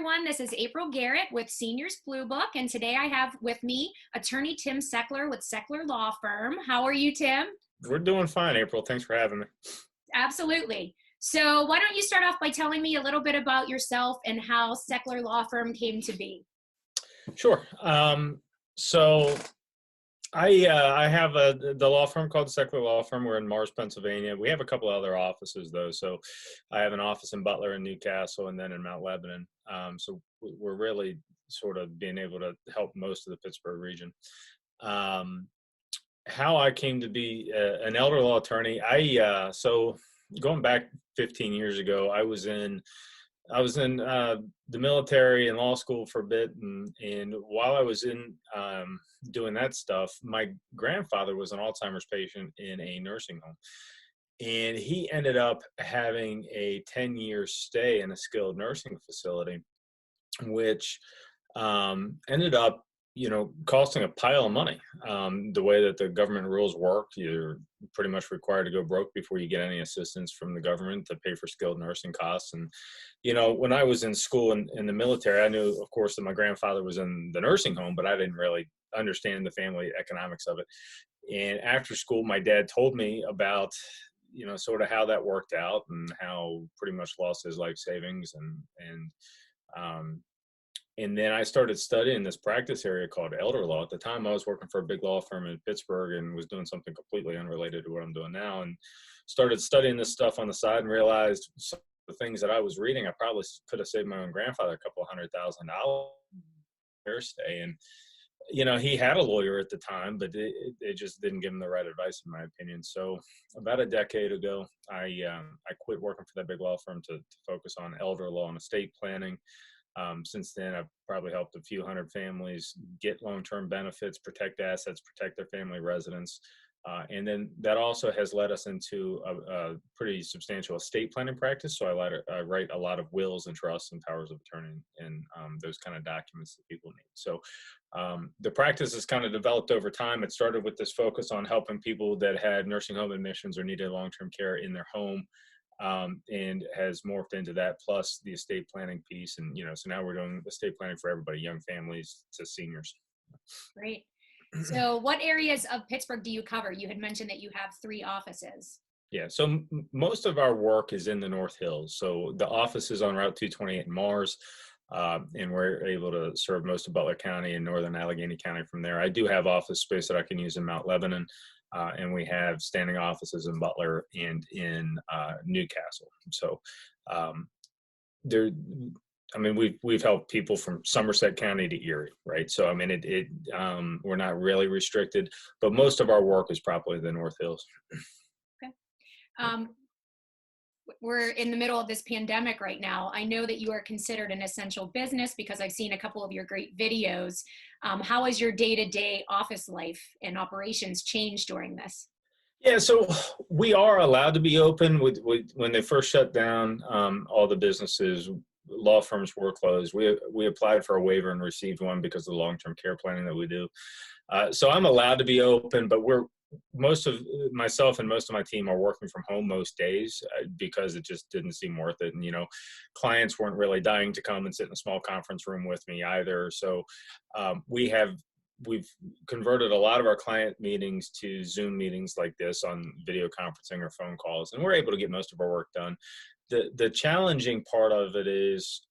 everyone. This is April Garrett with Seniors Blue Book, and today I have with me attorney Tim Sechler with Sechler Law Firm. How are you, Tim? We're doing fine, April. Thanks for having me. Absolutely. So why don't you start off by telling me a little bit about yourself and how Sechler Law Firm came to be? Sure. So I have the law firm called the Sechler Law Firm. We're in Mars, Pennsylvania. We have a couple other offices though. So I have an office in Butler and Newcastle, and then in Mount Lebanon. So we're really sort of being able to help most of the Pittsburgh region. How I came to be an elder law attorney, so going back 15 years ago, I was in the military and law school for a bit, and while I was in doing that stuff, my grandfather was an Alzheimer's patient in a nursing home, and he ended up having a 10-year stay in a skilled nursing facility, which ended up costing a pile of money. The way that the government rules work, you're pretty much required to go broke before you get any assistance from the government to pay for skilled nursing costs. And, when I was in school in the military, I knew, of course, that my grandfather was in the nursing home, but I didn't really understand the family economics of it. And after school, my dad told me about, sort of how that worked out and how pretty much lost his life savings. And then I started studying this practice area called elder law. At the time, I was working for a big law firm in Pittsburgh and was doing something completely unrelated to what I'm doing now, and started studying this stuff on the side and realized some of the things that I was reading, I probably could have saved my own grandfather a couple of $100,000 per stay. And, he had a lawyer at the time, but it just didn't give him the right advice, in my opinion. So about a decade ago, I quit working for that big law firm to focus on elder law and estate planning. Since then, I've probably helped a few hundred families get long-term benefits, protect assets, protect their family residence. And then that also has led us into a pretty substantial estate planning practice. So I write a lot of wills and trusts and powers of attorney and those kind of documents that people need. So the practice has kind of developed over time. It started with this focus on helping people that had nursing home admissions or needed long-term care in their home. And has morphed into that, plus the estate planning piece. And, so now we're doing estate planning for everybody, young families to seniors. Great. So what areas of Pittsburgh do you cover? You had mentioned that you have 3 offices. Yeah, so most of our work is in the North Hills. So the office is on Route 228 in Mars, and we're able to serve most of Butler County and northern Allegheny County from there. I do have office space that I can use in Mount Lebanon. And we have standing offices in Butler and in Newcastle. So we've helped people from Somerset County to Erie, right? So we're not really restricted, but most of our work is probably the North Hills. Okay. We're in the middle of this pandemic right now. I know that you are considered an essential business because I've seen a couple of your great videos. How has your day-to-day office life and operations changed during this? Yeah, so we are allowed to be open. When they first shut down, all the businesses, law firms were closed. We applied for a waiver and received one because of the long-term care planning that we do. So I'm allowed to be open, but most of myself and most of my team are working from home most days because it just didn't seem worth it. And, clients weren't really dying to come and sit in a small conference room with me either. So we've converted a lot of our client meetings to Zoom meetings like this on video conferencing or phone calls, and we're able to get most of our work done. The challenging part of it is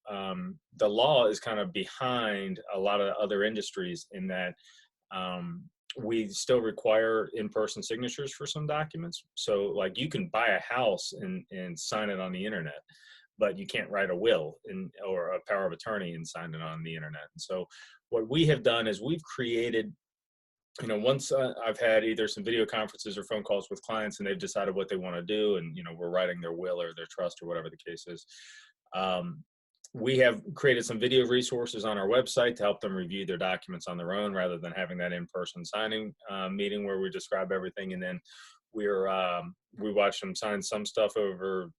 the law is kind of behind a lot of other industries in that we still require in-person signatures for some documents. So like you can buy a house and sign it on the internet, but you can't write a will or a power of attorney and sign it on the internet. And so what we have done is we've created, once I've had either some video conferences or phone calls with clients and they've decided what they want to do, and, we're writing their will or their trust or whatever the case is, we have created some video resources on our website to help them review their documents on their own rather than having that in-person signing meeting where we describe everything. And then we watch them sign some stuff over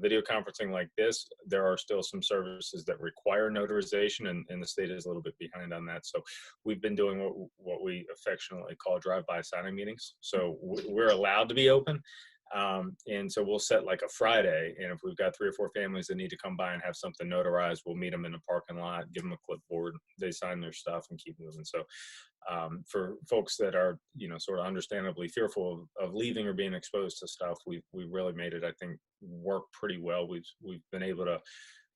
video conferencing like this. There are still some services that require notarization, and the state is a little bit behind on that. So we've been doing what we affectionately call drive-by signing meetings. So we're allowed to be open. And so we'll set like a Friday, and if we've got 3 or 4 families that need to come by and have something notarized, we'll meet them in the parking lot, give them a clipboard, they sign their stuff and keep moving. So for folks that are, sort of understandably fearful of leaving or being exposed to stuff, we really made it, I think, work pretty well. We've been able to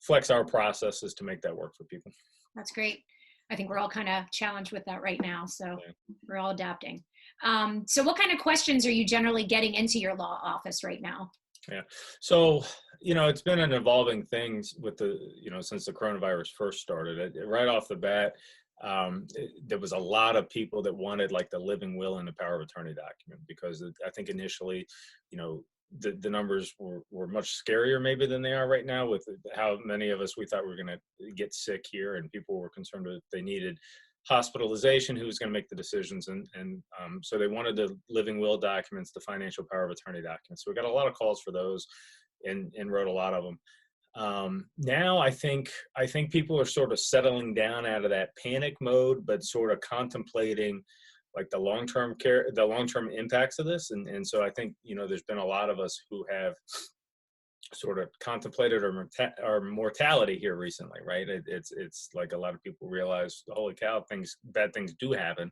flex our processes to make that work for people. That's great. I think we're all kind of challenged with that right now, so Yeah. we're all adapting. So what kind of questions are you generally getting into your law office right now? Yeah. So, it's been an evolving thing with since the coronavirus first started. Right off the bat, there was a lot of people that wanted like the living will and the power of attorney document, because I think initially, the numbers were much scarier maybe than they are right now, with how many of us we thought we were going to get sick here, and people were concerned that they needed hospitalization, who was going to make the decisions, and so they wanted the living will documents, the financial power of attorney documents. So we got a lot of calls for those, and wrote a lot of them. Now I think people are sort of settling down out of that panic mode, but sort of contemplating like the long-term impacts of this. And so I think, there's been a lot of us who have sort of contemplated our mortality here recently, right? It's like a lot of people realize, holy cow, bad things do happen.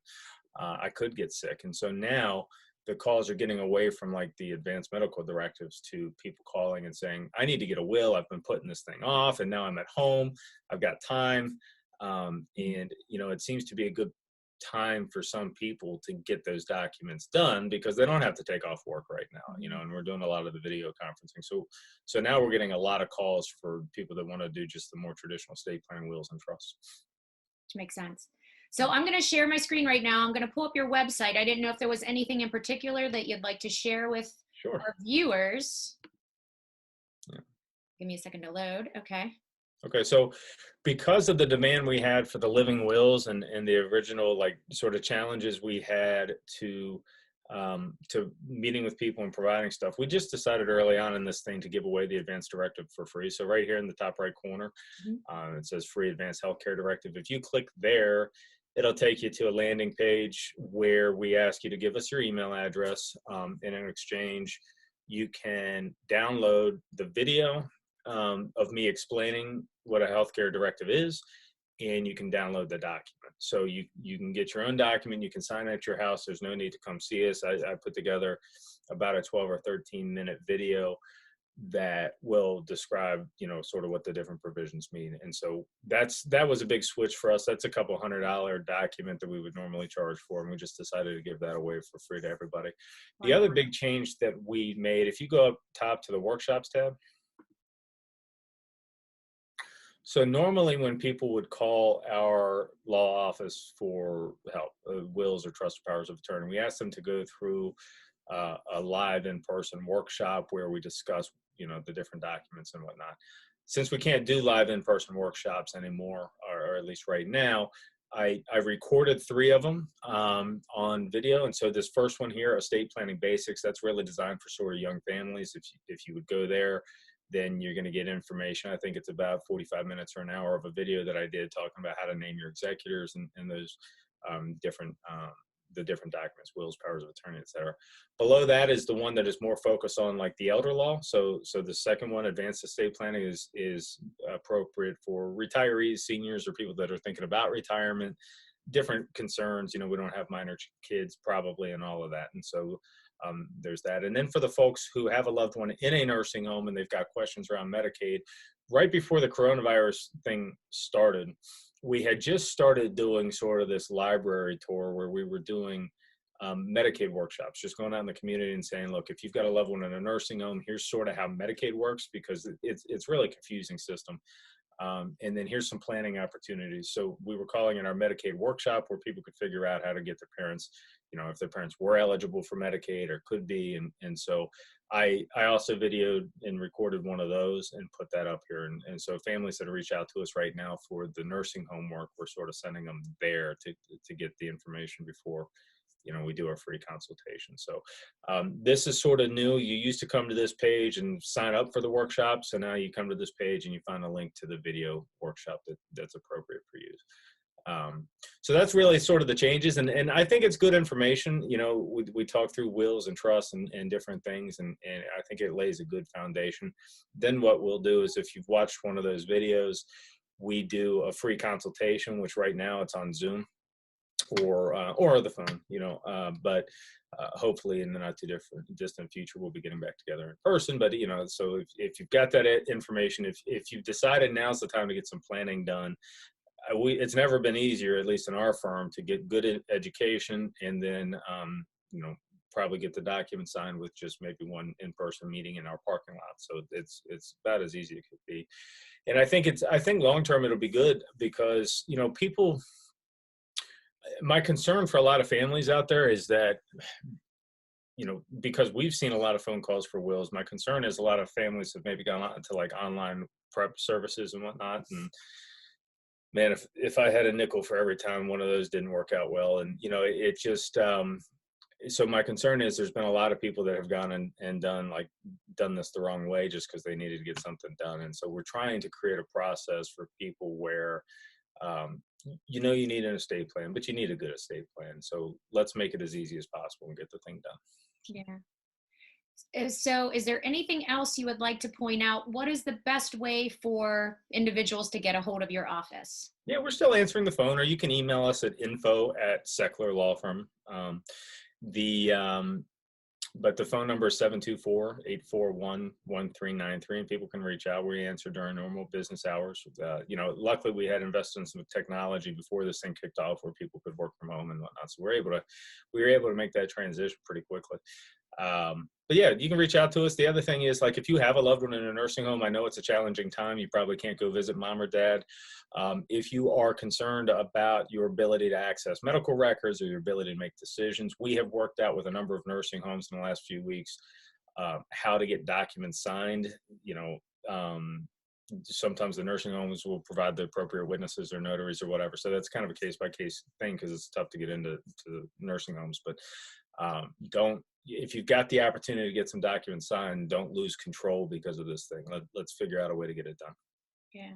I could get sick. And so now the calls are getting away from like the advanced medical directives to people calling and saying, I need to get a will. I've been putting this thing off, and now I'm at home. I've got time. And, it seems to be a good time for some people to get those documents done, because they don't have to take off work right now, and we're doing a lot of the video conferencing. So now we're getting a lot of calls for people that want to do just the more traditional estate planning, wills, and trusts. Which makes sense. So I'm going to share my screen right now. I'm going to pull up your website. I didn't know if there was anything in particular that you'd like to share with Sure. our viewers. Yeah. Give me a second to load. Okay, so because of the demand we had for the living wills and the original like sort of challenges we had to meeting with people and providing stuff, we just decided early on in this thing to give away the advanced directive for free. So right here in the top right corner, it says free advanced healthcare directive. If you click there, it'll take you to a landing page where we ask you to give us your email address. And in exchange, you can download the video of me explaining what a healthcare directive is, and you can download the document. So you can get your own document. You can sign at your house. There's no need to come see us. I put together about a 12 or 13-minute video that will describe, sort of what the different provisions mean. And so that was a big switch for us. That's a couple $100 document that we would normally charge for, and we just decided to give that away for free to everybody. The other big change that we made, if you go up top to the workshops tab, so normally when people would call our law office for help, wills or trust powers of attorney, we ask them to go through a live in-person workshop where we discuss, the different documents and whatnot. Since we can't do live in-person workshops anymore, or at least right now, I recorded 3 of them on video. And so this first one here, Estate Planning Basics, that's really designed for sort of young families. If you would go there, then you're going to get information. I think it's about 45 minutes or an hour of a video that I did talking about how to name your executors and those the different documents, wills, powers of attorney, et cetera. Below that is the one that is more focused on like the elder law. So the second one, advanced estate planning, is appropriate for retirees, seniors, or people that are thinking about retirement, different concerns. We don't have minor kids probably, and all of that. And so there's that. And then for the folks who have a loved one in a nursing home and they've got questions around Medicaid, right before the coronavirus thing started, we had just started doing sort of this library tour where we were doing Medicaid workshops, just going out in the community and saying, look, if you've got a loved one in a nursing home, here's sort of how Medicaid works, because it's really a confusing system. And then here's some planning opportunities. So we were calling it our Medicaid workshop, where people could figure out how to get their parents, if their parents were eligible for Medicaid or could be. And so I also videoed and recorded one of those and put that up here. And so families that reach out to us right now for the nursing home work, we're sort of sending them there to get the information before we do our free consultation. So this is sort of new. You used to come to this page and sign up for the workshop. So now you come to this page and you find a link to the video workshop that's appropriate for you. So that's really sort of the changes, and I think it's good information. You know, we talk through wills and trusts and different things, and I think it lays a good foundation. Then what we'll do is, if you've watched one of those videos, we do a free consultation, which right now it's on Zoom or the phone, you know. But hopefully in the not too distant future, we'll be getting back together in person. But you know, so if you've got that information, if you've decided now's the time to get some planning done, it's never been easier, at least in our firm, to get good education and then you know, probably get the document signed with just maybe one in-person meeting in our parking lot. So it's about as easy as it could be. And I think long term it'll be good because, you know, people, my concern for a lot of families out there is that, you know, because we've seen a lot of phone calls for wills, my concern is a lot of families have maybe gone on to like online prep services and whatnot. And man, if I had a nickel for every time one of those didn't work out well, and you know, it just so my concern is there's been a lot of people that have gone and done this the wrong way just because they needed to get something done. And so we're trying to create a process for people where you know, you need an estate plan, but you need a good estate plan. So let's make it as easy as possible and get the thing done. Yeah. So, is there anything else you would like to point out? What is the best way for individuals to get a hold of your office? Yeah, we're still answering the phone, or you can email us at info@Sechler Law Firm. The But the phone number is 724-841-1393, and people can reach out. We answer during normal business hours. You know, luckily we had invested in some technology before this thing kicked off where people could work from home and whatnot. So we were able to make that transition pretty quickly. But yeah, you can reach out to us. The other thing is, like, if you have a loved one in a nursing home, I know it's a challenging time. You probably can't go visit mom or dad. If you are concerned about your ability to access medical records or your ability to make decisions, we have worked out with a number of nursing homes in the last few weeks how to get documents signed. You know, sometimes the nursing homes will provide the appropriate witnesses or notaries or whatever. So that's kind of a case by case thing because it's tough to get into nursing homes. But if you've got the opportunity to get some documents signed, don't lose control because of this thing. Let's figure out a way to get it done. Yeah.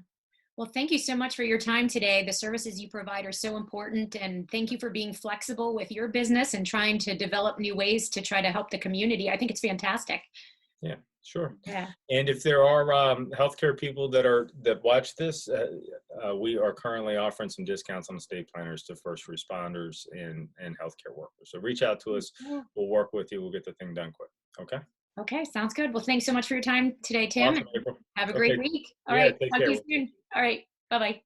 Well, thank you so much for your time today. The services you provide are so important, and thank you for being flexible with your business and trying to develop new ways to try to help the community. I think it's fantastic. Yeah, sure. Yeah. And if there are healthcare people that watch this, we are currently offering some discounts on estate planners to first responders and healthcare workers. So reach out to us. Yeah. We'll work with you. We'll get the thing done quick. Okay. Okay, sounds good. Well, thanks so much for your time today, Tim. Awesome, April. Have a great Okay. week. All Yeah. right, Take talk to care. you soon. All right, bye-bye.